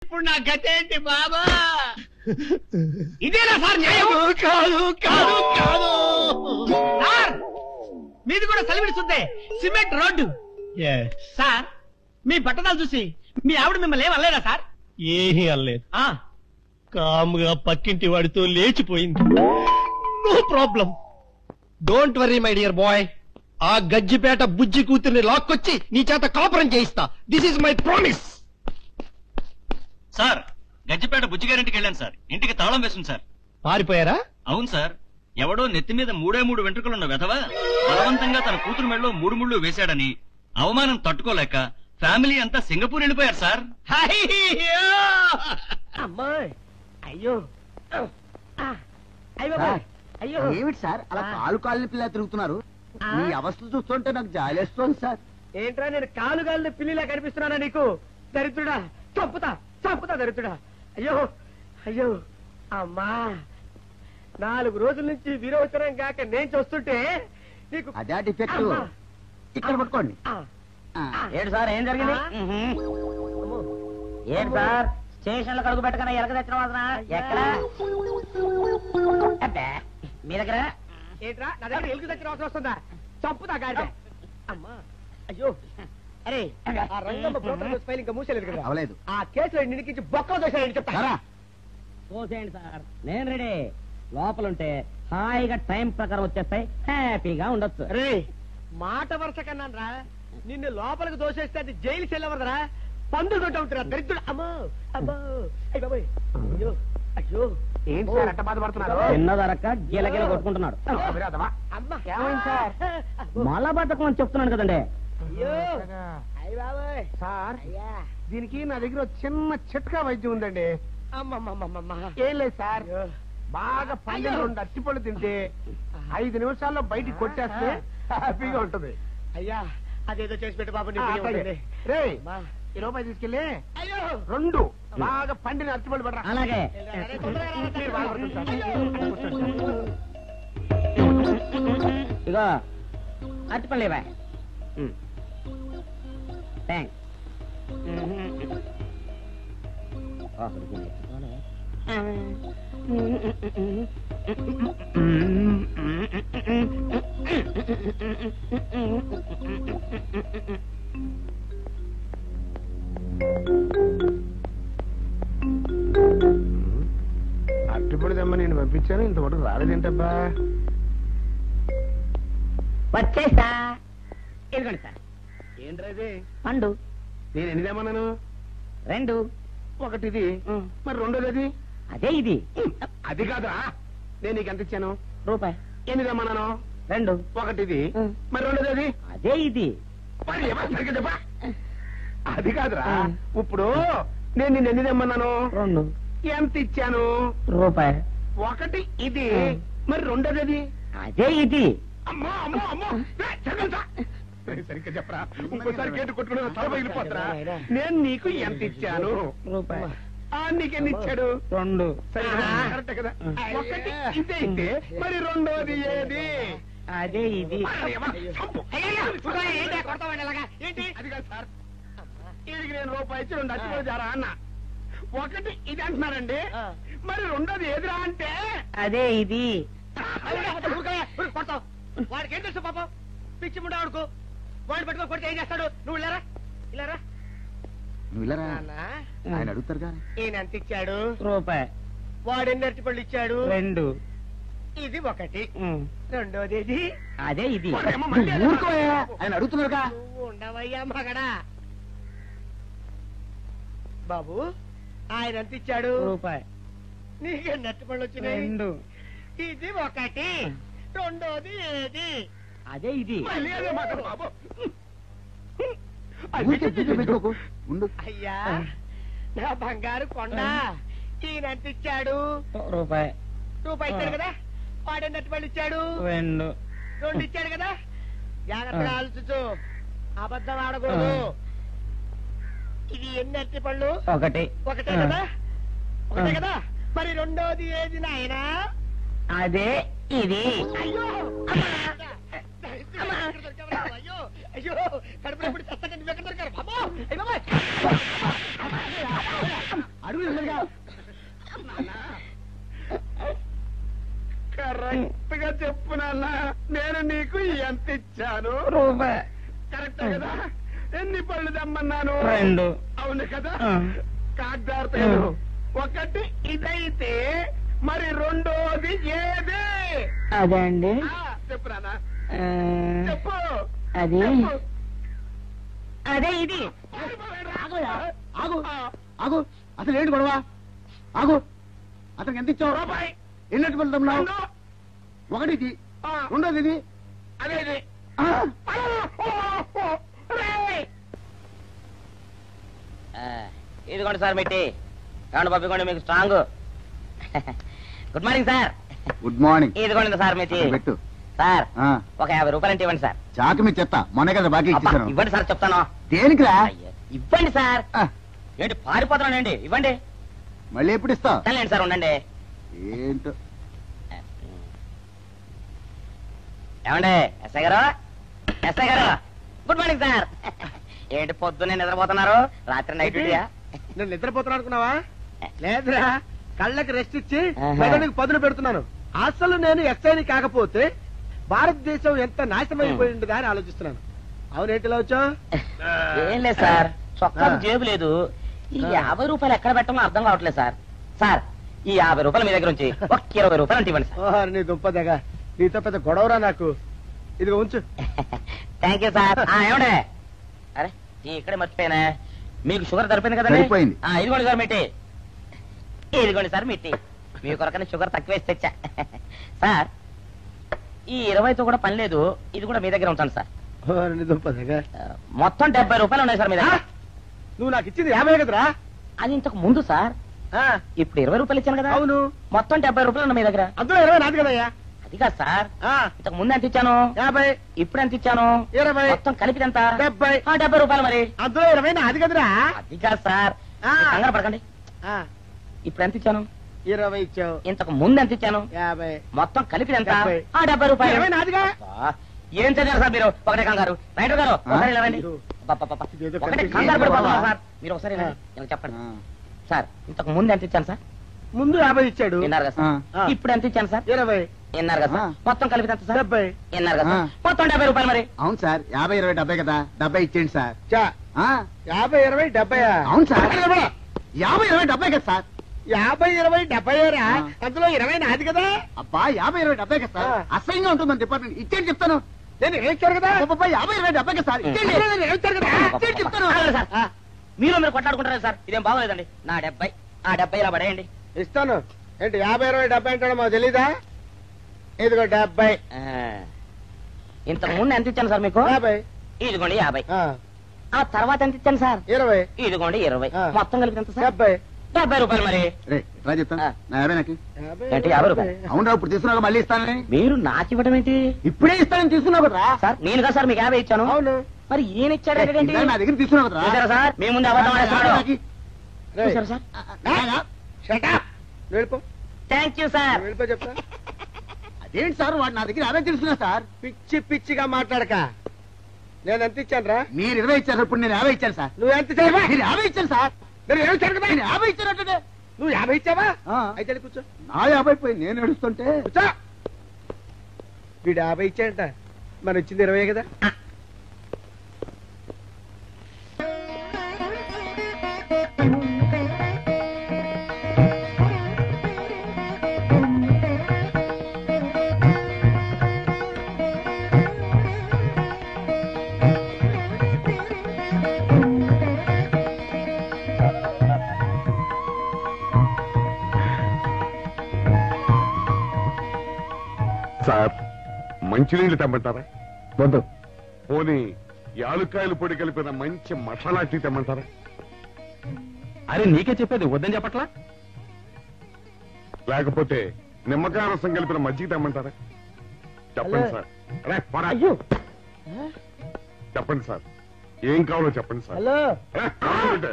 ఇప్పుడు నా గతేంటి బాబా? ఇదేనా సార్ న్యాయం? కాదు కాదు కాదు సార్, మీది కూడా సలివిడి సుద్దే, సిమెంట్ రోడ్డు సార్. మీ బట్టదాలు చూసి మీ ఆవిడ మిమ్మల్ని ఏం అనలేదా సార్? ఏమీ అనలేదు. కాముగా పక్కింటి వాడితో లేచిపోయింది. No problem, don't worry my dear boy. ఆ గజ్జిపేట బుజ్జి కూతుర్ని లాక్కొచ్చి నీ చేత కాపురం చేయిస్తా. This is my promise. Sir, Gajjipeta బుజ్జిగారింటికి వెళ్ళాను సార్. ఇంటికి తాళం వేసింది సార్. పారిపోయారా? అవును సార్. ఎవడో నెత్తి మీద 3 వెంట్రుకలున్న వెధవ బలవంతంగా తన కూతురు మెడలో 3 ముళ్ళు వేశాడని అవమానం తట్టుకోలేక ఫ్యామిలీ అంతా సింగపూర్ వెళ్ళిపోయారు సార్. అమ్మాయి అయ్యో అయ్యో, ఏమిటి సార్ అలా కాలు పిల్ల తిరుగుతున్నారు? మీ అవస్థ చూస్తుంటే నాకు జాలేస్తోంది సార్. ఏంట్రా నేను కాలుగాలిన పిల్లిలా కనిపిస్తున్నానా నీకు? దరిద్రుడా, చంపుతా చంపుతా దరిద్రుడా. అయ్యో అయ్యో అమ్మా, 4 రోజుల నుంచి విరోచనం కాక నేను చూస్తుంటే నీకు అదే డిఫెక్ట్. ఇక్కడ పట్టుకోండి. ఏంటి సార్, ఏం జరిగింది? ఏంటి సార్, స్టేషన్ లో కడుగు పెట్టకన్నా ఎలక తెచ్చిన వాసన ఎక్కడ? మీ దగ్గర ఏంట్రా? నా దగ్గర ఎలుగు తెచ్చిన వాసన వస్తుందా? చంపుతా గాడి. అమ్మా అయ్యో, అరే ఆ రంగమ్మ బ్రోకర్ ఫైల్ ఇంకా మూసేలేదు కదా? అవలేదు. ఆ కేసులో నిడికించి బొక్కలు దోశాడని చెప్తారా? పోసేయండి సార్, నేను రెడీ. లోపలుంటే హాయిగా టైం ప్రకారం వచ్చేస్తాయి, హ్యాపీగా ఉండొచ్చు. రే మాట వరుస కన్నా రా, నిన్ను లోపలికి దోసేస్తే అది జైలు చెల్లవదరా, పందులు తోట ఉంటారా దరిద్రుడు. అమ్మో అమ్మో అయ్య బాబోయ్, అయ్యో అయ్యో. ఏంటి సార్ అట్ట బాధపడుతున్నారు? చిన్నదరక్క గీలగీల కొట్టుకుంటున్నాడు. మలబద్ధకం అని చెప్తున్నాను కదండి. సార్ దీనికి నా దగ్గర చిన్న చిట్కా వైద్యం ఉందండి. ఏం లేదు సార్, బాగా పండిన 2 అట్టిపళ్ళు తింటే 5 నిమిషాల్లో బయటికి కొట్టేస్తే హ్యాపీగా ఉంటుంది. అయ్యా అదేదో చేసి పెట్టు బాబు. రే ఈ రూపాయి తీసుకెళ్ళి 2 బాగా పండిన అట్టిపళ్ళు పడరా. అలాగే. ఇగో అరటిపళ్ళు ఇవ్వ. థ్యాంక్స్. అట్టుపడి దమ్మ నేను పంపించాను, ఇంతవరకు రాలేదేంటబ్బా? వచ్చేసా. ఇదిగోండి సార్. ఏంట్రా పండు. నేను ఎన్ని తెమ్మన్నాను? 2. ఒకటిది, మరి రెండోది అది? అదే ఇది. అది కాదురా, నేను నీకు ఎంత ఇచ్చాను? రూపాయి. ఎన్ని తెమ్మన్నాను? 2. ఒకటిది, మరి రెండోది అది? అదే ఇది. మరి ఎవరు సరిగ్గా చెప్పా? అది కాదురా, ఇప్పుడు నేను నిన్ను ఎన్ని తెమ్మన్నాను? 2. ఎంత ఇచ్చాను? రూపాయి. ఒకటి ఇది, మరి రెండోది అది? అదే ఇది. అమ్మో అమ్మో అమ్మో, సరిగ్గా చెప్పరా, ఇంకోసారి గేటు కొట్టుకుని తల పగిలిపోతారా? నేను నీకు ఎంత ఇచ్చాను? రూపాయి. నీకెన్ని ఇచ్చాడు? 2. కరెక్ట్ కదా? ఒకటి ఇదే అయితే మరి రెండోది ఏది? అదే ఇది. అది కాదు సార్, ఇది నేను రూపాయి ఇచ్చి 2 అచ్చిపోయి జారా అన్న. ఒకటి ఇది అంటున్నారండి, మరి రెండోది ఏదిరా అంటే? అదే ఇది. వాడికి ఏం తెలుసు పాపం, పిచ్చి ముండా వాడుకో. వాడు పట్టుకో కొడితే ఏం చేస్తాడు? నువ్వు ఇలారా ఇలారా. నువ్వు ఇలా ఆయన అడుగుతారు కానీ. ఈయన ఎంత ఇచ్చాడు? రూపాయి. వాడు ఎన్ని అరటిపళ్ళు ఇచ్చాడు? 2. ఇది ఒకటి, రెండోది ఇది? అదే ఇది. ఆయన అడుగుతున్నారుగా. నువ్వు ఉండవయ్యా మగడా. బాబు ఆయన ఎంత ఇచ్చాడు? రూపాయి. నీకెన్ని అరటిపళ్ళు వచ్చినాయి? 2. ఇది ఒకటి, రెండోది ఏది? అదే ఇది. అయ్యా నా బంగారు కొండ, ఈయన ఎంత ఇచ్చాడు? రూపాయి. రూపాయి ఇచ్చాడు కదా. వాడెన్ని అరటిపళ్ళు ఇచ్చాడు? 2. 2 ఇచ్చాడు కదా. జాగ్రత్తగా ఆలోచించు, అబద్ధం ఆడకూడదు. ఇది ఎన్ని అరటిపళ్ళు? ఒకటే కదా. ఒకటే కదా, మరి రెండోది ఏది నాయనా? అదే ఇది. అయ్యో అయ్యో అయ్యో, కడుపులో చస్తగా నువ్వు ఎక్కడ దొరికారు బాబు? త్వరగా చెప్పు నాన్న, నేను నీకు ఎంత ఇచ్చాను? రూపాయి. కరెక్ట్ కదా? ఎన్ని పళ్ళు తెమ్మన్నాను? 2. అవును కదా? ఆ. కాగ్దార్తలు ఒకటి ఇదైతే మరి రెండోది ఏది? అదే అండి. చెప్పు నాన్న, ఆ, చెప్పు. అది చెప్పు. అదే ఇది. ఆగు ఆగు, అసలు ఏంటి గొడవ? ఆగు, అతనికి ఎంత ఇచ్చావు? రూపాయి. ఎన్నట్టు వెళ్తున్నావు? రెండు. ఒకటి ఇది, ఆ, రెండోది ఇది. అదేది. ఆ, ఇదిగోండి సార్ మిట్టి. ఏమండి పంపించండి మీకు strong. Good morning sir. Good morning. ఇదిగోండి సార్ మిట్టి. పెట్టు. సార్ ఆ, ఒక 50 రూపాయలు అంటే ఇవ్వండి సార్. చాకు మీ చెత్త మొన్న కదా బాకీ అబ్బా, ఇచ్చేసాను. ఇవ్వండి సార్ చెప్తాను. దేనికిరా? అయ్యో, ఇవ్వండి సార్. ఆ, ఏంటి పారిపోతున్నానండి? ఇవ్వండి. మళ్ళీ ఎప్పుడు ఇస్తావు? తనలేండి సార్, ఉండండి. ఏంటో. ఏమండి ఎస్ఐ గారు, ఎస్ఐ గారు, గుడ్ మార్నింగ్ సార్. ఏంటి పొద్దున్నే నిద్రపోతున్నారు? రాత్రి నైట్ డ్యూటీయా? నేను నిద్రపోతున్నా అనుకున్నావా? లేదురా, కళ్ళకి రెస్ట్ ఇచ్చి ఆహా. మెదడుకి పదును పెడుతున్నాను. అసలు నేను ఎస్ఐని కాకపోతే భారతదేశం ఎంత నాశనం అయిపోయి ఉండదా అని ఆలోచిస్తున్నాను. అవునేంటిలా వచ్చావు? ఏం లేదు సార్, చొక్కాకు ఆ. జేబు లేదు. ఈ ఆ. 50 రూపాయలు ఎక్కడ పెట్టమో అర్థం కావట్లేదు సార్. సార్, ఈ 50 రూపాయలు మీ దగ్గర నుంచి ఒక 20 రూపాయలు అంటే ఇవ్వండి సార్. ఓహో, నీ దుంపదగా, నీతో పెద్ద గొడవరా నాకు. ఇదిగో ఉంచు. Thank you sir. ఏమండే, అరే ఇక్కడే మర్చిపోయానా, మీకు షుగర్ సరిపోయింది కదండి? సరిపోయింది. ఇదిగోండి సార్ మిట్టి. ఇదిగోండి సార్ మిట్టి. మీ కొరకనే షుగర్ తక్కువ వేసి తెచ్చా. సార్, ఈ 20తో కూడా పని లేదు, ఇది కూడా మీ దగ్గర ఉంటాను సార్. ఓహో, నీ దుంపదగా. మొత్తం 70 రూపాయలు ఉన్నాయి సార్ మీ దగ్గర. నువ్వు నాకు ఇచ్చింది 50 కదరా? అది ఇంతకు ముందు సార్, ఆ, ఇప్పుడు 20 రూపాయలు ఇచ్చాను కదా. అవును. మొత్తం 70 రూపాయలు ఉన్నాయి మీ దగ్గర. అందులో 20 నాది కదయ్యా. అది కాదు సార్, ఆ, ఇంతకు ముందు ఎంత ఇచ్చాను, 50, ఇప్పుడు ఎంత ఇచ్చాను, 20, మొత్తం కలిపి ఎంత? 70. 70 రూపాయలు మరి. అందులో 20 నాది కదరా? అది కాదు సార్, ఆ. మీరు కంగారు పడకండి. ఆ, ఇప్పుడు ఎంత ఇచ్చాను, 20 ఇచ్చావు. ఇంతకు ముందు ఎంత ఇచ్చాను, 50. మొత్తం కలిపి ఎంత? 70. 70 రూపాయలు. 20 నాదిగా. అబ్బా, ఏం చదివారు సార్ మీరు? ఒకటే కంగారు. రైటర్ గారు ఒకసారి ఇలా రండి. అబ్బబ్బబ్బ. ఇదేదో ఒకటే కనిపించింది. కంగారు పడిపోతున్నారు ఏంటి సార్. మీరు ఒకసారి ఇలా ఇలా చెప్పండి ఆ, సార్. ఇంతకు ముందు ఎంత ఇచ్చాను సార్? ముందు 50 ఇచ్చాడు. విన్నారు కదా సార్. ఆ. ఇప్పుడు ఎంత ఇచ్చాను సార్? 20, విన్నారు కదా సార్. ఆ. మొత్తం కలిపి ఎంత సార్? 70. విన్నారు కదా సార్. ఆ. మొత్తం 70 రూపాయలు మరి. అవును సార్, 50, 20, 70 కదా. 70 ఇచ్చేయండి సార్. చా, ఆ, 50, 20, 70. అవును సార్. 50, 20, 70 కదా సార్. 50, 20, 70 రా. ఆ. అందులో 20 నాది కదా. అబ్బా, 50, 20, 70 కదా సార్. ఆ. అసహ్యంగా ఉంటుందని డిపార్ట్మెంట్ ఇచ్చేయండి చెప్తాను. నేను ఏడ్చాను కదా. అబ్బబ్బా, 50, 20, 70 కదా సార్. ఇచ్చేయండి. నేను ఏడ్చాను కదా. ఇచ్చేయండి చెప్తాను. ఆగండి సార్. మీరు కొట్లాడుకుంటారు సార్, ఇదేం బాగోలేదండి. నా 70 ఆ 70 ఇలా పడేయండి. ఇస్తాను. ఏంటి 50, 20, 70 అంటాడో మాకు తెలీదా? ఇదిగో 70. ఆ. ఇంతకు ముందు ఎంత ఇచ్చాను సార్ మీకు? 50. ఇదిగోండి 50. ఆ, ఆ తర్వాత ఎంత ఇచ్చాను సార్? 20. ఇదిగోండి 20. ఆ. మొత్తం కలిపి ఎంత సార్? 70. 70 రూపాయలు మరి. రే, రా చెప్తాను. ఆ. నా 50 నాకు. 50, ఏంటి, 50 రూపాయలు? అవును రా, ఇప్పుడు తీసుకున్నాక మళ్ళీ ఇస్తానని. మీరు నాకు ఇవ్వడం ఏంటి ఇప్పుడే ఇస్తానని తీసుకున్నావు కదా. సార్? నేను కదా సార్ మీకు 50 ఇచ్చాను. అవును. మరి ఈయన ఇచ్చాడు ఏంటి? ఇందాక నా దగ్గర తీసుకున్నావు కదా. చూసారా సార్, మీ ముందు అబద్ధం ఆడేస్తున్నాడు. రేయ్, చూసారా సార్? shut up. నువ్వు వెళ్ళిపో. Thank you sir. నువ్వు వెళ్ళిపో చెప్తా. అదేంటి సార్, వాడు నా దగ్గర 50 తీసుకున్నా సార్. పిచ్చి పిచ్చిగా మాట్లాడక. నేను ఎంత ఇచ్చాను రా? మీరు 20 ఇచ్చారు, ఇప్పుడు నేను 50 ఇచ్చాను సార్. నువ్వు ఎంత ఇచ్చావా? మీరు 50 ఇచ్చాను సార్. నేను 50 ఇచ్చాను కదా. నేను 50 ఇచ్చానంటే నువ్వు 50 ఇచ్చావా? ఆ. అయితే వెళ్ళి కూర్చో. నా 50 పోయి నేను నడుస్తుంటే కూర్చో. వీడు 50 ఇచ్చాడంట, మన ఇచ్చింది 20 కదా. సార్, మంచినీళ్ళు తెమ్మంటారా? వద్దు. పోనీ యాలుక్కాయలు పొడి కలిపిన మంచి మసాలా టీ తెమ్మంటారా? అరే నీకే చెప్పేది వద్దని చెప్పట్లా? లేకపోతే నిమ్మకాయ రసం కలిపిన మజ్జిగ తెమ్మంటారా? చెప్పండి సార్. రే, పోరా. చెప్పండి సార్, ఏం కావాలో చెప్పండి సార్. హలో. రే, కావాలంటే.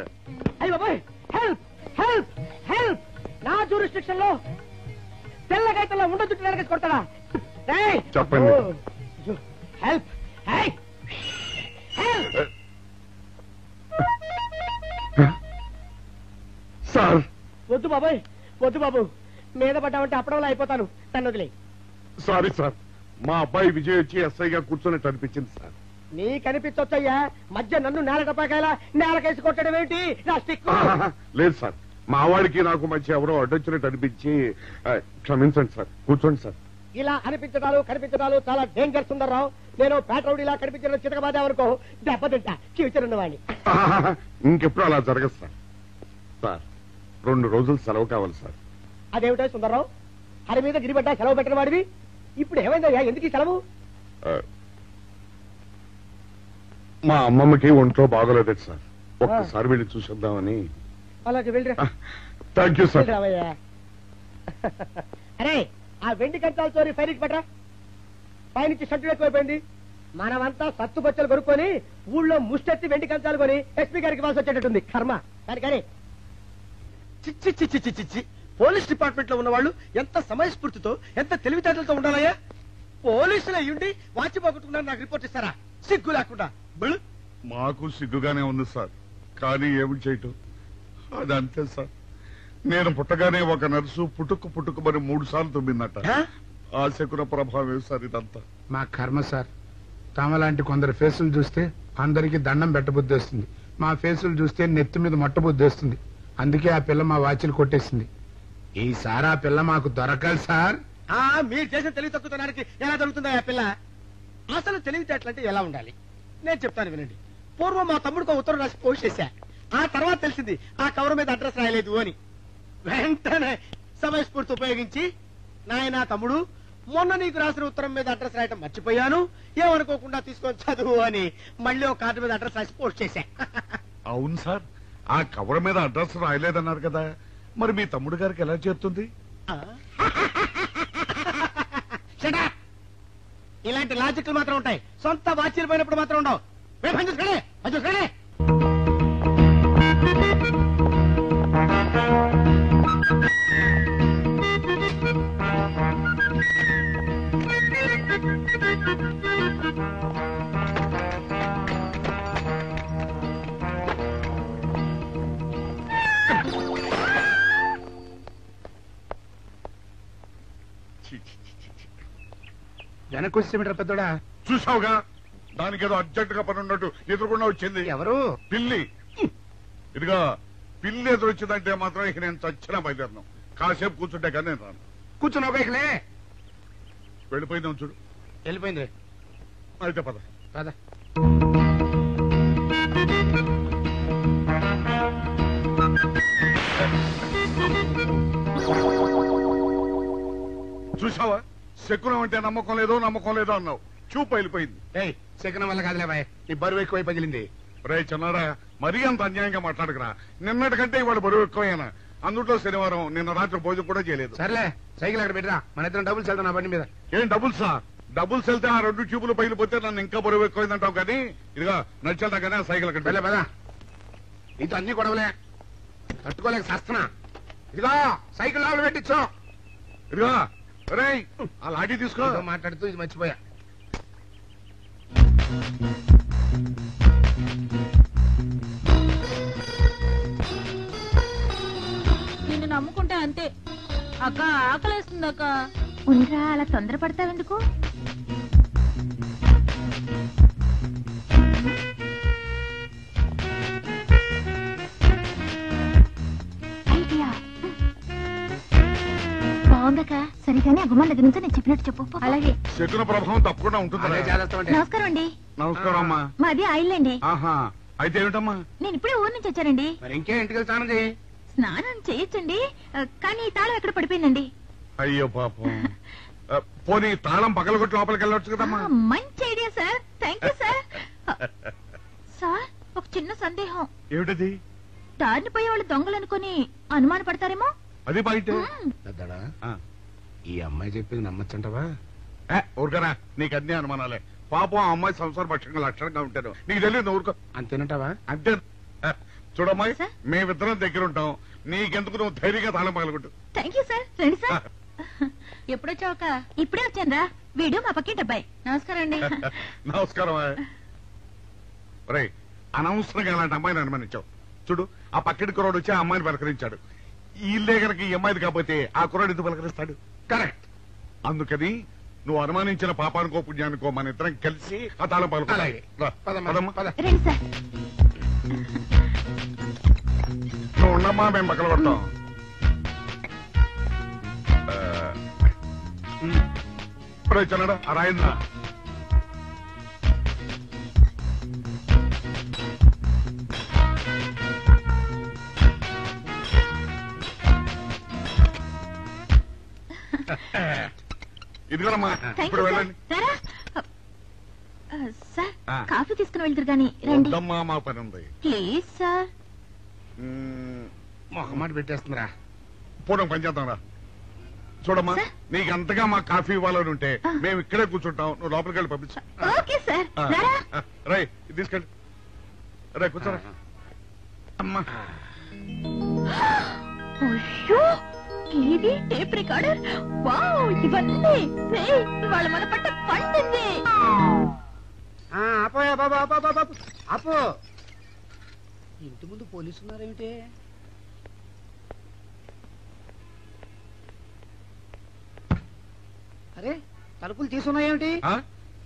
అయ్య బాబాయ్, హెల్ప్ హెల్ప్ హెల్ప్. నా జ్యూరిస్డిక్షన్ లో తెల్లగైతల్లో ఉండ చుట్టూ వెనకేసి కొడతాడా? రేయ్. చెప్పండి. ఓ, హెల్ప్. హై. హెల్ప్. సార్, వద్దు బాబాయ్, వద్దు బాబు. మీద పడ్డామంటే అప్పడంలో అయిపోతాను. నన్ను వదిలే. సారీ సార్, మా అబ్బాయి విజయ్ వచ్చి ఎస్ఐగా కూర్చున్నట్టు అనిపించింది సార్. నీ కనిపించొచ్చయ్యా, మధ్య నన్ను నేల టపాకాయలా నేలకేసి కొట్టడం ఏంటి నా స్టిక్? లేదు సార్, మా వాడికి నాకు మధ్య ఎవరో అడ్డొచ్చినట్టు అనిపించి క్షమించండి సార్. కూర్చోండి సార్. ఇలా అనిపించడాలు కనిపించడాలు చాలా డేంజర్ సుందర్రావు. నేను పేటరౌడిలా కనిపించడం చితకబాదే వరకు దెబ్బతింటా ఫ్యూచర్ ఉన్నవాడిని. ఇంకెప్పుడు అలా జరగదు సార్. సార్ 2 రోజులు సెలవు కావాలి సార్. అదేమిటో సుందర్రావు, హరి మీద గిరిబడ్డా సెలవు పెట్టిన వాడివి, ఇప్పుడు ఏమైందయ్యా, ఎందుకు ఈ సెలవు? మా అమ్మమ్మకి ఒంట్లో బాగోలేదు సార్, ఒక్కసారి వెళ్ళి చూసేద్దామని. అలాగే వెళ్ళిరా. Thank you sir. రావయ్యా. అరే ఆ వెండి కంచాలతో ఫైర్కి పట్రా. పైనుంచి షట్టు ఎక్కువైపోయింది. మనమంతా సత్తు బొచ్చలు కొనుక్కొని ఊళ్ళో ముష్టెత్తి వెండి కంచాలు కొని ఎస్పీ గారికి ఇవ్వాల్సి వచ్చేటట్టుంది. కర్మ. కానీ చిచ్చి చిచ్చి చిచ్చి చిచ్చి, పోలీస్ డిపార్ట్మెంట్ లో ఉన్న వాళ్ళు ఎంత సమయస్ఫూర్తితో ఎంత తెలివితేటలతో ఉండాలయ్యా. పోలీసులు అయ్యుండి వాచి పోగొట్టుకున్నారు నాకు రిపోర్ట్ ఇస్తారా? సిగ్గు లేకుండా. మాకు సిగ్గుగానే ఉంది సార్, కానీ ఏమి చేయటం, అదంతే సార్. నేను పుట్టగానే ఒక నర్సు పుట్టుకు మరి 3 సార్లు తుమ్మిందట. ఆ శకున ప్రభావం సార్ ఇదంతా. మా కర్మ సార్. తమలాంటి కొందరు ఫేసులు చూస్తే అందరికి దండం పెట్టబుద్ధి వస్తుంది, మా ఫేసులు చూస్తే నెత్తి మీద మొట్టబుద్ధి వస్తుంది. అందుకే ఆ పిల్ల మా వాచిలు కొట్టేసింది. ఈసారి ఆ పిల్ల మాకు దొరకాలి సార్. మీరు చేసిన తెలివి తక్కువతనానికి ఎలా దొరుకుతుందా ఆ పిల్ల? అసలు తెలివితేటలంటే ఎలా ఉండాలి నేను చెప్తాను వినండి. పూర్వం మా తమ్ముడికి ఉత్తరం రాసి పోస్ట్ చేశా. ఆ తర్వాత తెలిసింది ఆ కవర్ మీద అడ్రస్ రాయలేదు అని. వెంటనే సమయస్ఫూర్తి ఉపయోగించి, నాయనా తమ్ముడు, మొన్న నీకు రాసిన ఉత్తరం మీద అడ్రస్ రాయటం మర్చిపోయాను, ఏమనుకోకుండా తీసుకొని చదువు అని మళ్ళీ ఒక కార్డు మీద అడ్రస్ రాసి పోస్ట్ చేశా. అవును సార్, ఆ కవర్ మీద అడ్రస్ రాయలేదన్నారు కదా, మరి మీ తమ్ముడు గారికి ఎలా చేరుతుంది? ఇలాంటి లాజిక్లు మాత్రం ఉంటాయి, సొంత వాచీలు పోయినప్పుడు మాత్రం ఉండవు. వెనక్కి వచ్చేమిట్రా పెద్దోడా? చూసావుగా, దానికేదో అర్జెంట్ గా పని ఉన్నట్టు ఎదురుకుండా వచ్చింది. ఎవరు? పిల్లి. ఇదిగా పిల్లి ఎదురొచ్చిందంటే మాత్రం ఇక నేను చచ్చిన బయలుదేరను. కాసేపు కూర్చుంటే కానీ నేను రాను. కూర్చుని ఒకలే వెళ్ళిపోయిందాం చూడు. వెళ్ళిపోయింది. అయితే పద పద. చూసావా, శకునం అంటే నమ్మకం లేదో అన్నావు, చూపు వెళ్ళిపోయింది. శకునం వల్ల కాదులే బాయ్, నీ బరువు ఎక్కువై పగిలింది. రే చిన్నారా, మరీ అంత అన్యాయంగా మాట్లాడుకురా. నిన్నటికంటే ఇవాళ బరువు ఎక్కువైనా. అందులో శనివారం నిన్న రాత్రి భోజనం కూడా చేయలేదు. సర్లే, సైకిల్ అక్కడ పెట్టరా, మన ఇద్దరం డబ్బులు వెళ్తాం నా బండి మీద. ఏం డబుల్సా? డబుల్స్ వెళ్తే ఆ 2 ట్యూబులు పగిలిపోతే నన్ను ఇంకా బరువు ఎక్కువైందంటావు. కానీ ఇదిగా నడిచేద్దాం కానీ ఆ సైకిల్ అక్కడ పదా. నీతో అన్ని గొడవలే, తట్టుకోలేక సస్తున్నా. ఇదిగో సైకిల్ లోపల పెట్టించు. ఇదిగా రే, ఆ లాఠీ తీసుకో. మాట్లాడుతూ ఇది మర్చిపోయా. నిన్ను నమ్ముకుంటే అంతే అక్క. ఆకలేస్తుంది అక్క. ఉండరా, అలా తొందరపడతావెందుకు? ఐడియా బాగుందక్క. సరిగానే అగుమాన్ దగ్గర నుంచి నేను చెప్పినట్టు చెప్పు. అలాగే. శకున ప్రభావం తప్పకుండా ఉంటుంది. నమస్కారం అండి. నమస్కారం అమ్మా. మాది ఆయిల్ అండి. ఆహా, అయితే ఏమిటమ్మా? నేను ఇప్పుడే ఊరు నుంచి వచ్చానండి. మరి ఇంకే ఇంటికి స్నానం చేయి. స్నానం చేయొచ్చండి, కానీ ఈ తాళం ఎక్కడ పడిపోయిందండి. అయ్యో పాపం. పోనీ తాళం పగలగొట్టి లోపలికి వెళ్ళొచ్చు కదమ్మా. మంచి idea sir, thank you sir. Sir, ఒక చిన్న సందేహం. ఏమిటది? దారిని పోయే వాళ్ళు దొంగలు అనుకుని అనుమాన పడతారేమో. అది బయట. పెద్దడా, ఈ అమ్మాయి చెప్పింది నమ్మచ్చంటవా? ఊరుకరా, నీకు అన్ని అనుమానాలే. పాపం ఆ అమ్మాయి సంసార పక్షంగా లక్షణంగా ఉంటాను, నీకు తెలియదు. ఊరుకో. అంతేనంటావా? అంతే. చూడమ్మాయి, మేమిద్దరం దగ్గర ఉంటాం, నీకెందుకు నువ్వు ధైర్యంగా తాళం పగలగొట్టు. Thank you sir. రండి సార్. ఎప్పుడొచ్చావుక? ఇప్పుడే వచ్చాను రా. వీడు మా పక్కింటి అబ్బాయి. నమస్కారం అండి. నమస్కారం. రే, అనవసరంగా అలాంటి అమ్మాయిని అనుమానించావు. చూడు, ఆ పక్కింటి కుర్రాడు వచ్చి ఆ అమ్మాయిని పలకరించాడు. ఈ ఇల్లే కనుక ఈ అమ్మాయిది కాకపోతే ఆ కుర్రాడు ఎందుకు పలకరిస్తాడు? కరెక్ట్. అందుకని నువ్వు అనుమానించిన పాపానికో పుణ్యానికో మన ఇద్దరం కలిసి ఆ తాళం పాలు అలాగే. పదమ్మా, పద. రండి సార్. నువ్వు ఉండమ్మా, మేము పక్కన పడతాం. ఇప్పుడు వచ్చాడా ఆ రాయింద్ర? ఇదిగోనమ్మా, ఇప్పుడు వెళ్ళండి. సార్ కాఫీ తీసుకుని వెళ్తారు గాని రండి. వద్దమ్మా, మా పని ఉంది. Please sir. మొహమాట పెట్టేస్తుందిరా. పూడం పని చేద్దాంరా. చూడమ్మా, నీకు అంతగా మా కాఫీ ఇవ్వాలని ఉంటే మేము ఇక్కడే కూర్చుంటాం, నువ్వు లోపలికి వెళ్ళి పంపించు. Okay sir. రై ఇది తీసుకెళ్ళి. రే కూర్చోరా. అమ్మా, అయ్యో టీవీ, టేప్ రికార్డర్, వావ్ ఇవన్నీ ఇవాళ మన పట్ట పండింది. ఆపోయా బాబా, ఆపో. ఇంటి ముందు పోలీసు ఉన్నారేమిటి? అరే తలుపులు తీసున్నాయేమిటి?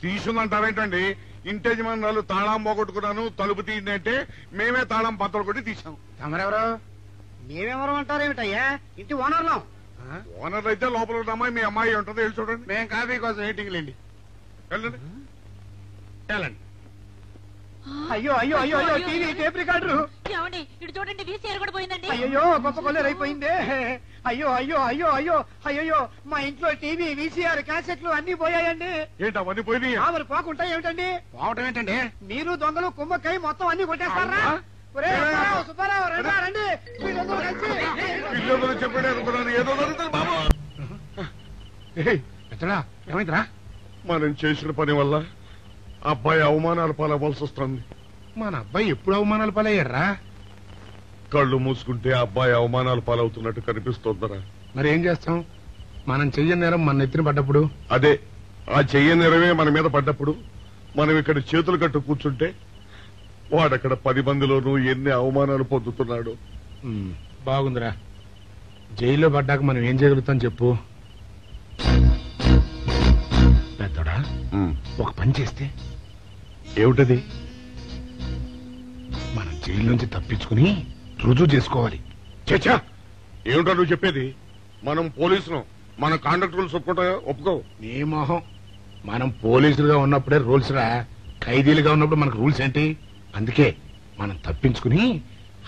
తీసుందంటారేంటండి? ఇంటి యజమానురాలు తాళం పోగొట్టుకున్నాను, తలుపు తీయండి అంటే మేమే తాళం పత్రం కొట్టి తీసాం. తమరెవరు? మేమెవరు అంటారేమిటయ్యా? ఇంటి ఓనర్లం. ఓనర్ అయితే లోపల ఉన్న అమ్మాయి మీ అమ్మాయి ఉంటుందో వెళ్ళి చూడండి. మేము కాఫీ కోసం వెయిటింగ్ లేండి. వెళ్ళండి. వెళ్ళండి. అయ్యో అయ్యో అయ్యో అయ్యో, టీవీ, టేప్ రికార్డరు. ఏమండి ఇటు చూడండి, వీసీఆర్ కూడా పోయిందండి. అయ్యో గొప్ప కొల్లేరు అయిపోయిందే. అయ్యో అయ్యో అయ్యో అయ్యో అయ్యో, మా ఇంట్లో టీవీ, వీసీఆర్, క్యాసెట్లు అన్ని పోయాయండి. ఏంటి అవన్నీ పోయినాయి? మరి పోకుంటా ఏమిటండి? పోవటం ఏంటండి? మీరు దొంగలు కుమ్మక్కై మొత్తం అన్ని కొట్టేస్తారా? ఒరే సుబ్బారావు, సుబ్బారావు, రండి రండి, వీళ్ళందరూ కలిసి. పిల్లలు చెప్పడే అనుకున్నాను, ఏదో జరుగుతుంది బాబు. ఎత్తడా ఏమైందిరా? మనం చేసిన పని వల్ల అబ్బాయి అవమానాలు పాలవ్వాల్సి వస్తుంది. మన అబ్బాయి ఎప్పుడు అవమానాలు పాలయ్యారా? కళ్ళు మూసుకుంటే అబ్బాయి అవమానాలు పాలవుతున్నట్టు కనిపిస్తోందరా. మరి ఏం చేస్తాం? మనం చెయ్యని నేరం మన నెత్తిన పడ్డప్పుడు, అదే ఆ చెయ్యని నెరవే మన మీద పడ్డప్పుడు మనం ఇక్కడ చేతులు కట్టు కూర్చుంటే వాడక్కడ 10 మందిలోనూ ఎన్ని అవమానాలు పొందుతున్నాడు. బాగుందిరా. జైల్లో పడ్డాక మనం ఏం చేయగలుగుతాం చెప్పు? పెద్దోడా, ఒక పని చేస్తే ఏమిటది? మనం జైలు నుంచి తప్పించుకుని రుజువు చేసుకోవాలి. చచ్చా, ఏమిటో నువ్వు చెప్పేది? మనం పోలీసులు, మన కాంట్రాక్ట్ రూల్స్ ఒప్పుకో. నీ మొహం. మనం పోలీసులుగా ఉన్నప్పుడే రూల్స్ రా. ఖైదీలుగా ఉన్నప్పుడు మనకు రూల్స్ ఏంటి? అందుకే మనం తప్పించుకుని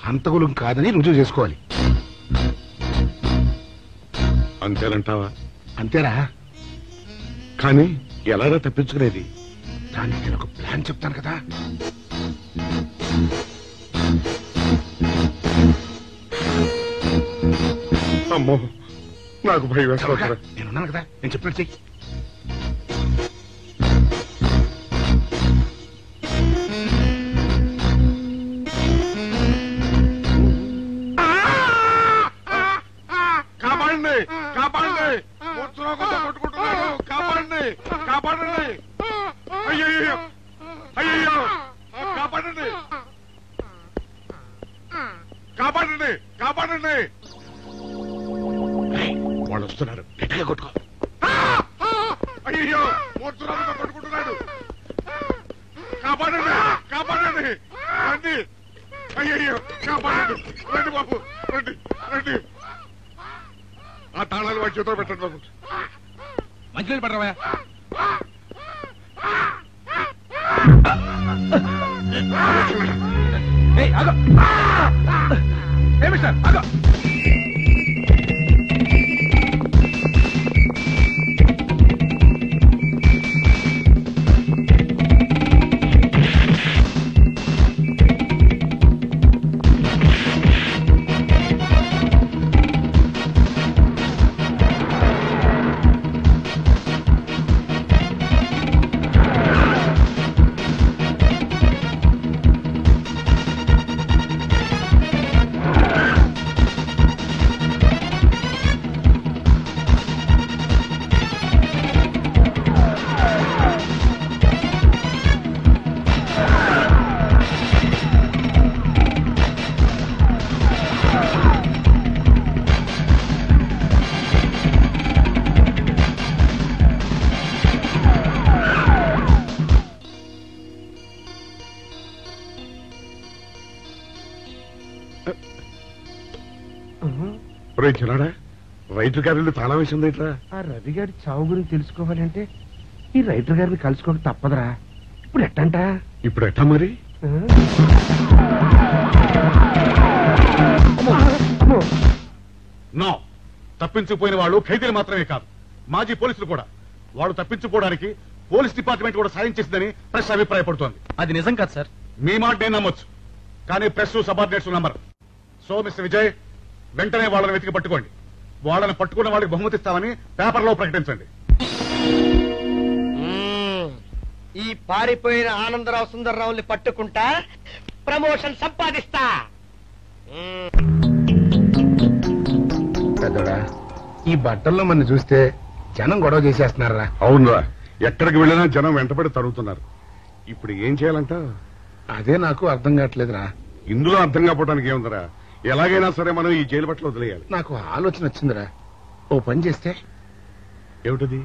హంతకులు కాదని రుజువు చేసుకోవాలి. అంతేనంటావా? అంతేరా. కానీ ఎలాగా తప్పించుకునేది? దానికి నేను ఒక ప్లాన్ చెప్తాను కదా. అమ్మో, నాకు భయం వేస్తాను. నేనున్నాను కదా, నేను చెప్పినట్టు చెయ్యి. కాపాడండి, కాపాడండి, కొట్టుకుంటున్నాడు, కాపాడండి, కాపాడండి. అయ్యో అయ్యో, కాపాడండి, కాపాడండి, కాపాడండి. వాళ్ళు వస్తున్నారు, గట్టిగా కొట్టుకో. అయ్యో, మూర్తురాలతో కొట్టుకుంటున్నాడు. కాపాడండి, కాపాడండి, రండి. అయ్యో, కాపాడండి, రండి బాబు, రండి రండి. ఆ తాళాలు వాడి చేతిలో పెట్టండి బాబు. మంచినీళ్ళు పడరావా? చిన్నాడా రైతు గారి తాళం వేసింది ఇట్లా. ఆ రవి గారి చావు గురించి తెలుసుకోవాలంటే ఈ రైటర్ గారిని కలుసుకోవడం తప్పదురా. ఇప్పుడు ఎట్టంట? ఇప్పుడు ఎట్టా మరి? నో, తప్పించుకుపోయిన వాళ్ళు ఖైదీలు మాత్రమే కాదు, మాజీ పోలీసులు కూడా. వాళ్ళు తప్పించుకోవడానికి పోలీస్ డిపార్ట్మెంట్ కూడా సాయం చేసిందని ప్రెస్ అభిప్రాయపడుతోంది. అది నిజం కాదు సార్. మీ మాట నేను నమ్మొచ్చు, కానీ ప్రెస్ సబార్డినేట్స్ నమ్మరు. సో మిస్టర్ విజయ్, వెంటనే వాళ్ళని వెతికి పట్టుకోండి. వాళ్ళని పట్టుకున్న వాళ్ళకి బహుమతి ఇస్తామని పేపర్లో ప్రకటించండి. ఈ పారిపోయిన ఆనందరావు సుందర్రావుని పట్టుకుంటా ప్రమోషన్ సంపాదిస్తా. పెద్దోడా, ఈ బట్టల్లో మన చూస్తే జనం గొడవ చేసేస్తున్నారా? అవునరా, ఎక్కడికి వెళ్ళినా జనం వెంటబడి తరుగుతున్నారు. ఇప్పుడు ఏం చేయాలంట? అదే నాకు అర్థం కావట్లేదురా. ఇందులో అర్థం కాకపోవడానికి ఏముందరా, ఎలాగైనా సరే మనం ఈ జైలు బట్టలు వదిలేయాలి. నాకు ఆలోచన వచ్చిందిరా. ఓ పని చేస్తే. ఏమిటది?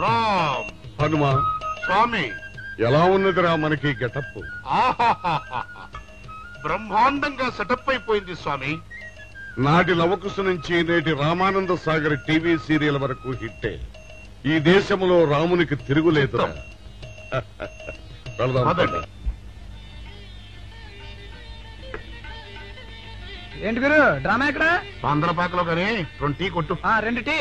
రామ్ హనుమా స్వామి, ఎలా ఉన్నదిరా మనకి గెటప్? బ్రహ్మాండంగా సెటప్ అయిపోయింది స్వామి. నాటి లవకుశ నుంచి నేటి రామానంద సాగర్ టీవీ సీరియల్ వరకు హిట్టే. ఈ దేశంలో రామునికి తిరుగులేదురా. వెళదాం. ఏంటి గురు డ్రామా ఎక్కడ? ఆంధ్రపాకలో కానీ 2 టీ కొట్టు. 2 టీ.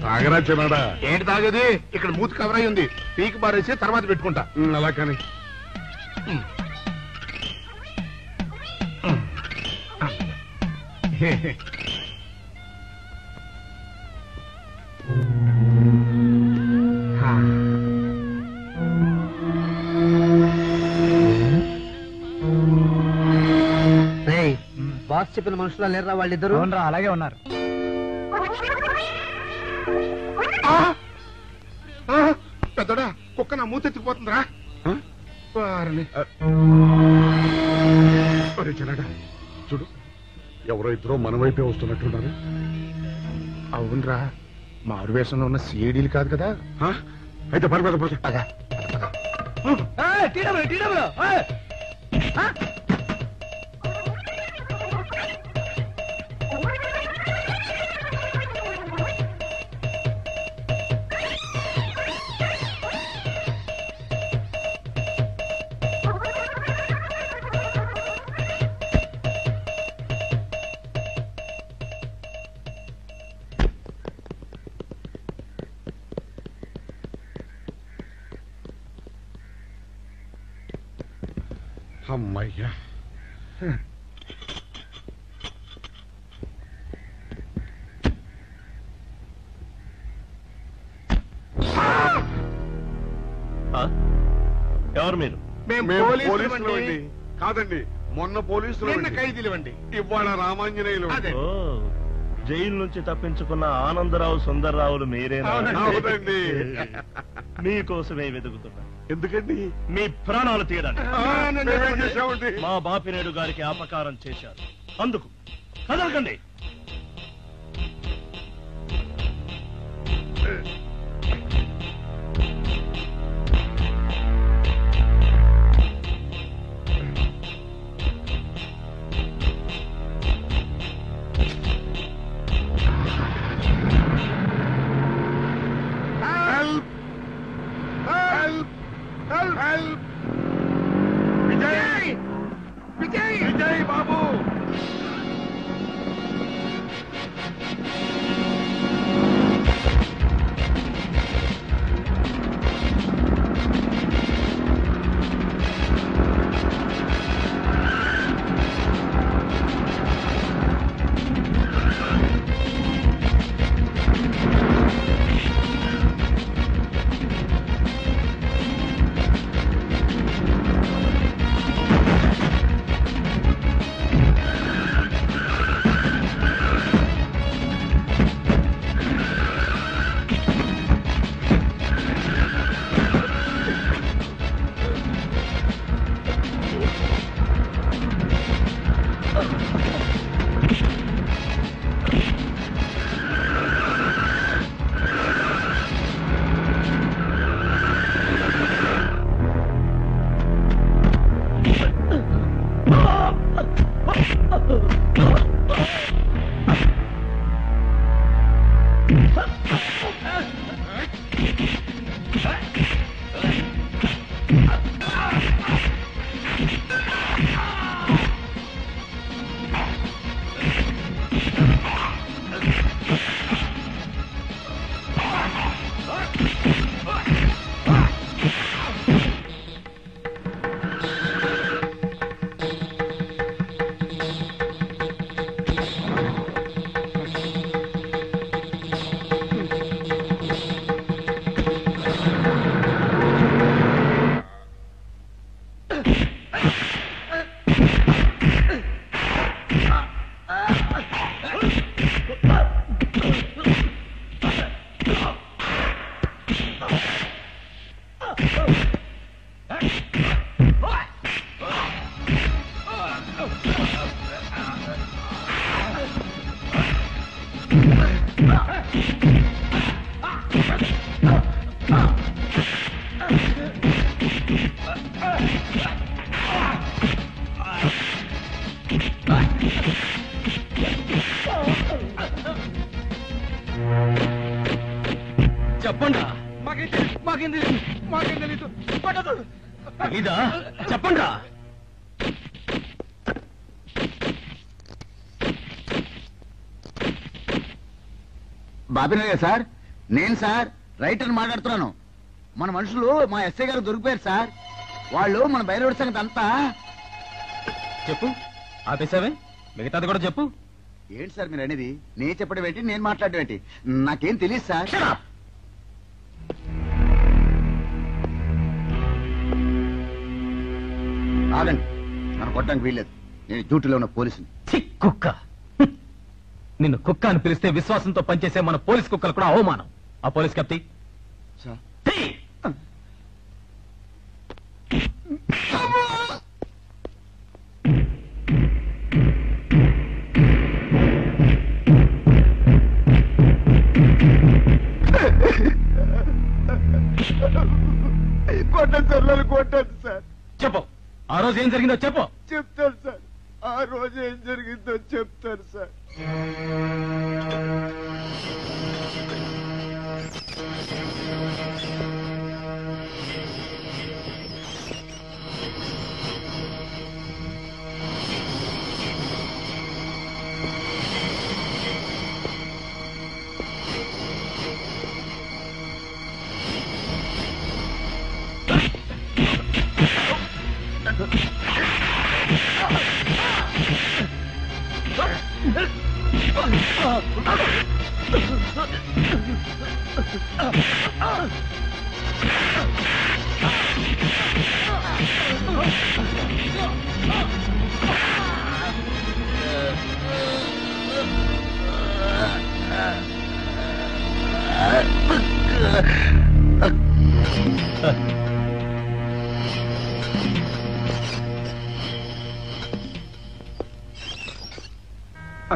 తాగరా చిన్నాడా? ఏంటి తాగేది? ఇక్కడ మూతి కవర్ అయి ఉంది. పీకి బారేసి తర్వాత పెట్టుకుంటా. అలా కానీ బాస్ చెప్పిన మనుషులా లేరా వాళ్ళిద్దరు? అలాగే ఉన్నారు. పెద్దోడా, కుక్క నా మూతెత్తిపోతుందిరా. చిన్నాడా చూడు, ఎవరో ఇద్దరు మన వైపే వస్తున్నట్టున్నారు. అవునరా, మారు వేషంలో ఉన్న సీడీలు కాదు కదా. అయితే పర్వాలేదు. అమ్మయ్యా, ఎవరు మీరు? పోలీసులు కాదండి, మొన్న పోలీసులు ఖైదీలు అండి. ఇవాళ రామాంజనేయులు. జైలు నుంచి తప్పించుకున్న ఆనందరావు సుందర్రావులు మీరేనా? అవునండి. మీకోసమే వెతుకుతున్నా. ఎందుకండి? మీ ప్రాణాలు తీయడానికి. మా మా బాపినేడు గారికి అపకారం చేశారు, అందుకు కదలకండి. విజయ్, విజయ్, విజయ్ బాబు. చెప్పండి ఇదా చెప్పండి బాబినయ్య సార్, నేను సార్ రైటర్ మాట్లాడుతున్నాను. మన మనుషులు మా ఎస్ఐ గారు దొరికిపోయారు సార్. వాళ్ళు మన బయలుదేరి సంగతి అంతా చెప్పు. ఆపేసావే, మిగతాది కూడా చెప్పు. ఏంటి సార్ మీరు అనేది? నేను చెప్పడం ఏంటి, నేను మాట్లాడడం ఏంటి? నాకేం తెలియదు సార్. ఆగండి, నన్ను కొట్టడానికి వీల్లేదు. నేను డ్యూటీలో ఉన్న పోలీసుని. కుక్క, నిన్ను కుక్క అని పిలిస్తే విశ్వాసంతో పనిచేసే మన పోలీస్ కుక్కలు కూడా అవమానం. ఆ పోలీస్ కప్తి సార్ కొట్టండి సార్, నన్ను కొట్టండి సార్. చెప్పు, ఆ రోజు ఏం జరిగిందో చెప్పు. చెప్తాను సార్, ఆ రోజు ఏం జరిగిందో చెప్తాను సార్.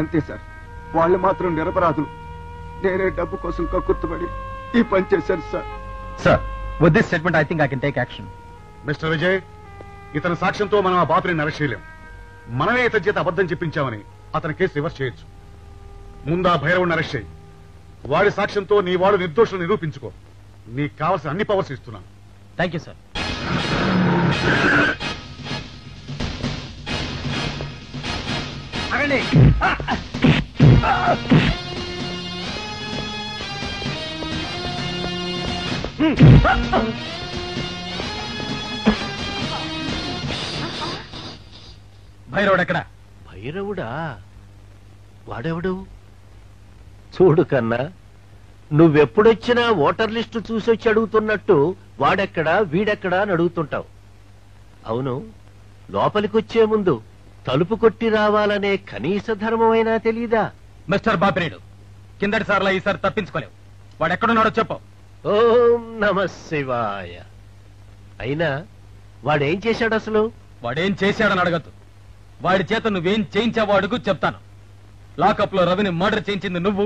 అంతే సార్, వాళ్ళు మాత్రం నిరపరాధులు. నేనే డబ్బు కోసం కక్కుర్తుపడి ఈ పని చేశాను sir. Sir, with this statement I think I can take action. Mister Vijay, ఇతని సాక్ష్యంతో మనం ఆ బాపుని అరెస్ట్ చేయలేం. మనమే ఇతని చేత అబద్ధం చెప్పించామని అతని కేసు రివర్స్ చేయొచ్చు. ముందు ఆ భైరవుని అరెస్ట్ చేయి. వాడి సాక్ష్యంతో నీ వాడు నిర్దోషులు నిరూపించుకో. నీకు కావాల్సిన అన్ని పవర్స్ ఇస్తున్నాను. Thank you sir. భైరవుడు ఎక్కడ? భైరవుడా? వాడెవడు? చూడు కన్నా, నువ్వెప్పుడొచ్చినా ఓటర్ లిస్టు చూసొచ్చి అడుగుతున్నట్టు వాడెక్కడా వీడెక్కడా అని అడుగుతుంటావు. అవును, లోపలికొచ్చే ముందు తలుపు కొట్టి రావాలనే కనీస ధర్మమైనా తెలీదా? మిస్టర్ బాపినేడు, కిందటి సార్లా ఈసారి తప్పించుకోలేవు. వాడెక్కడున్నాడో చెప్పు. ఓం నమ శివాయ. అయినా వాడేం చేశాడు అసలు? వాడేం చేశాడని అడగద్దు. వాడి చేత నువ్వేం చేయించావో అడుగు, చెప్తాను. లాకప్ లో రవిని మర్డర్ చేయించింది నువ్వు,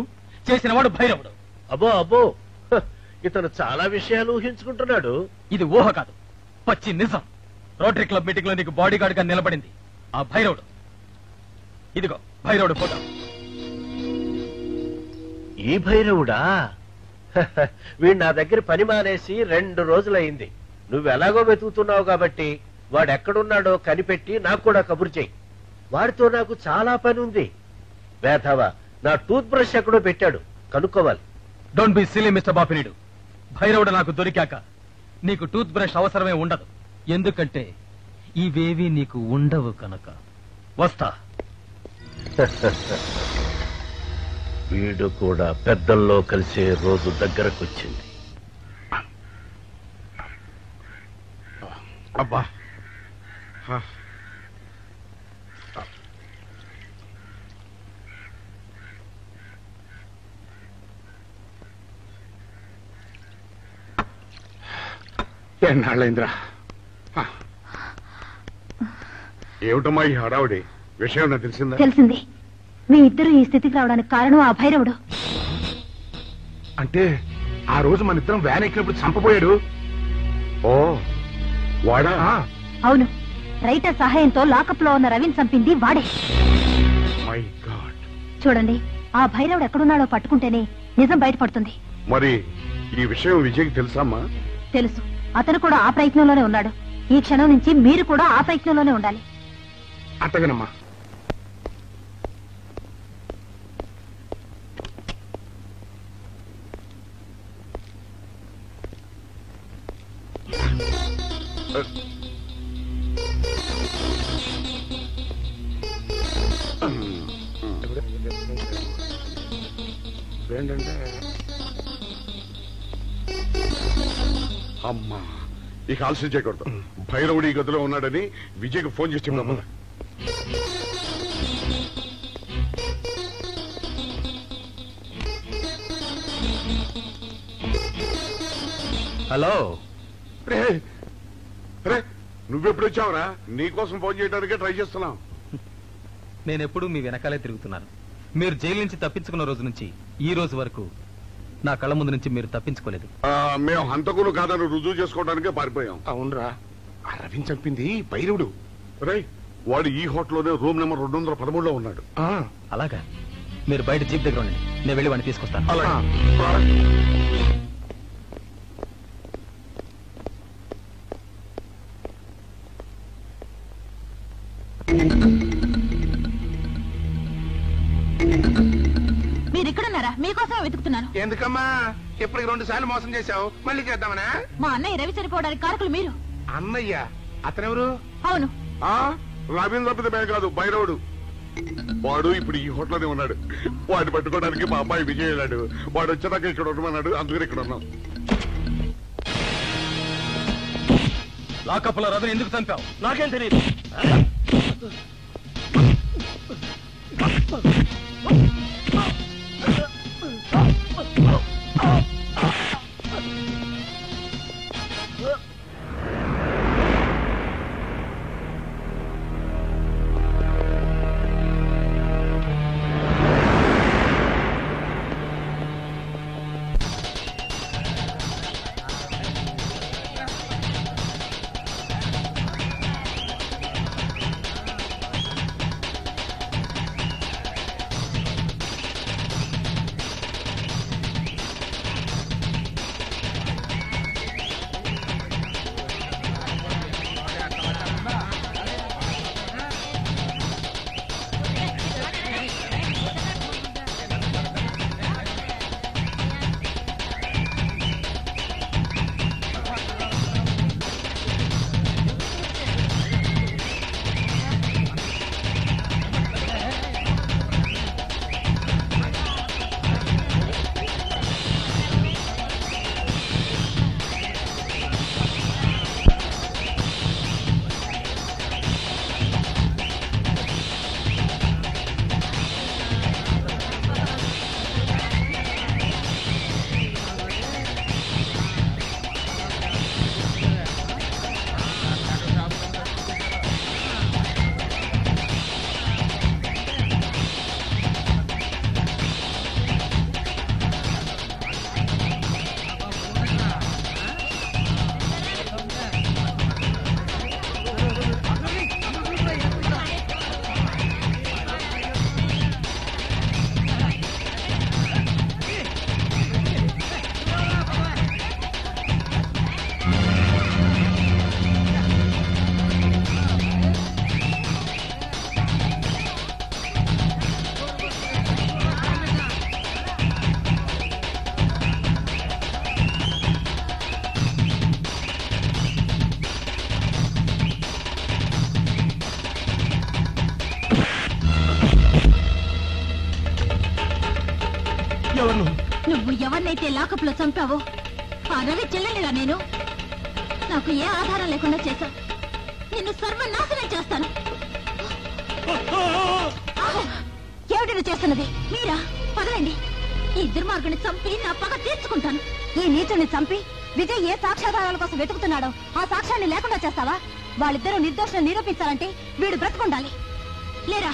చేసిన వాడు భైరవుడు. అబ్బో అబ్బో, ఇతను చాలా విషయాలు ఊహించుకుంటున్నాడు. ఇది ఊహ కాదు, పచ్చి నిజం. రోటరీ క్లబ్ మీటింగ్ లో నీకు బాడీ గార్డ్ గా నిలబడింది ఆ భైరవుడు. ఇదిగో భైరవుడు ఫోటో. ఈ భైరవుడా? వీడు నా దగ్గర పని మానేసి 2 రోజులైంది. నువ్వెలాగో వెతుకుతున్నావు కాబట్టి వాడెక్కడున్నాడో కనిపెట్టి నాకు కూడా కబురు చెయ్యి. వాడితో నాకు చాలా పని ఉంది. వేధవా, నా టూత్ బ్రష్ ఎక్కడో పెట్టాడు, కనుక్కోవాలి. Don't be silly mister Bapineedu. భైరవుడు నాకు దొరికాక నీకు టూత్ బ్రష్ అవసరమే ఉండదు. ఎందుకంటే ఇవేవి నీకు ఉండవు కనుక. వస్తా. వీడు కూడా పెద్దల్లో కలిసే రోజు దగ్గరకొచ్చింది. అబ్బా, ఎన్నాళ్ళైందిరా. ఏమిటమ్మా ఈ హడావుడి? విషయం నాకు తెలిసిందా? తెలిసింది. మీ ఇద్దరు ఈ స్థితికి రావడానికి కారణం ఆ భైరవుడు. అంటే ఆ రోజు మన ఇద్దరం వ్యాన్ ఎక్కినప్పుడు చంపబోయాడు. ఓ వాడా? అవును, రైటర్ సహాయంతో లాకప్ లో ఉన్న రవిని చంపింది వాడే. My God. చూడండి, ఆ భైరవుడు ఎక్కడున్నాడో పట్టుకుంటేనే నిజం బయటపడుతుంది. మరి ఈ విషయం విజయ్కి తెలుసమ్మా? తెలుసు. అతను కూడా ఆ ప్రయత్నంలోనే ఉన్నాడు. ఈ క్షణం నుంచి మీరు కూడా ఆ ప్రయత్నంలోనే ఉండాలి. అట్టగనమ్మా. ఏంటంటే అమ్మా, ఇక ఆలస్యం చేయకూడదు. భైరవుడు ఈ గదిలో ఉన్నాడని విజయ్కి ఫోన్ చేసి చెప్తామా? హలో. రే నువ్వెప్పుడు వచ్చావురా? నీకోసం ఫోన్ చేయడానికే ట్రై చేస్తున్నాం. నేనెప్పుడు మీ వెనకాలే తిరుగుతున్నాను. మీరు జైలు నుంచి తప్పించుకున్న రోజు నుంచి ఈ రోజు వరకు నా కళ్ళ ముందు నుంచి మీరు తప్పించుకోలేదు. మేము హంతకులు కాదని రుజువు చేసుకోవడానికే పారిపోయాం. అవునరా, ఆ రవిని చంపింది భైరవుడు. రే వాడు ఈ హోటల్లోనే రూమ్ నెంబర్ 213లో ఉన్నాడు. అలాగా? మీరు బయట జీప్ దగ్గర ఉండండి, నేను వెళ్ళి వాడిని తీసుకొస్తాను. మీరు ఇక్కడున్నారా? మీకోసం వెతుకుతున్నాను. ఎందుకమ్మా ఇప్పటికి 2 సార్లు మోసం చేశావు, మళ్ళీ చేద్దామనా? మా అన్నయ్య రవి చనిపోవడానికి కారకులు మీరు. అన్నయ్య? అతనెవరు? అవును, రవీంద్ర తప్పితే కాదు, భైరవుడు. వాడు ఇప్పుడు ఈ హోటల్లోనే ఉన్నాడు. వాడిని పట్టుకోవడానికి మా అమ్మాయి విజయ్ వెళ్ళాడు. వాడు వచ్చేదాకా ఇక్కడ ఉండమన్నాడు, అందుకని ఇక్కడ ఉన్నాం. లాకప్లో రవిని ఎందుకు చంపావు? నాకేం తెలియదు. నువ్వు ఎవరినైతే లాకప్ లో చంపావో ఆ రవి చెల్లెలిరా నేను. నాకు ఏ ఆధారం లేకుండా చేశావు. నిన్ను సర్వనాశనం చేస్తాను. ఏమిటి చేస్తున్నది? మీరా? పదలండి. ఈ దుర్మార్గుని చంపి నా పగ తీర్చుకుంటాను. ఈ నీచుని చంపి విజయ్ ఏ సాక్ష్యాధారాల కోసం వెతుకుతున్నాడో ఆ సాక్ష్యాన్ని లేకుండా చేస్తావా? వాళ్ళిద్దరూ నిర్దోషులను నిరూపించాలంటే వీడు బ్రతుకుండాలి. లేరా?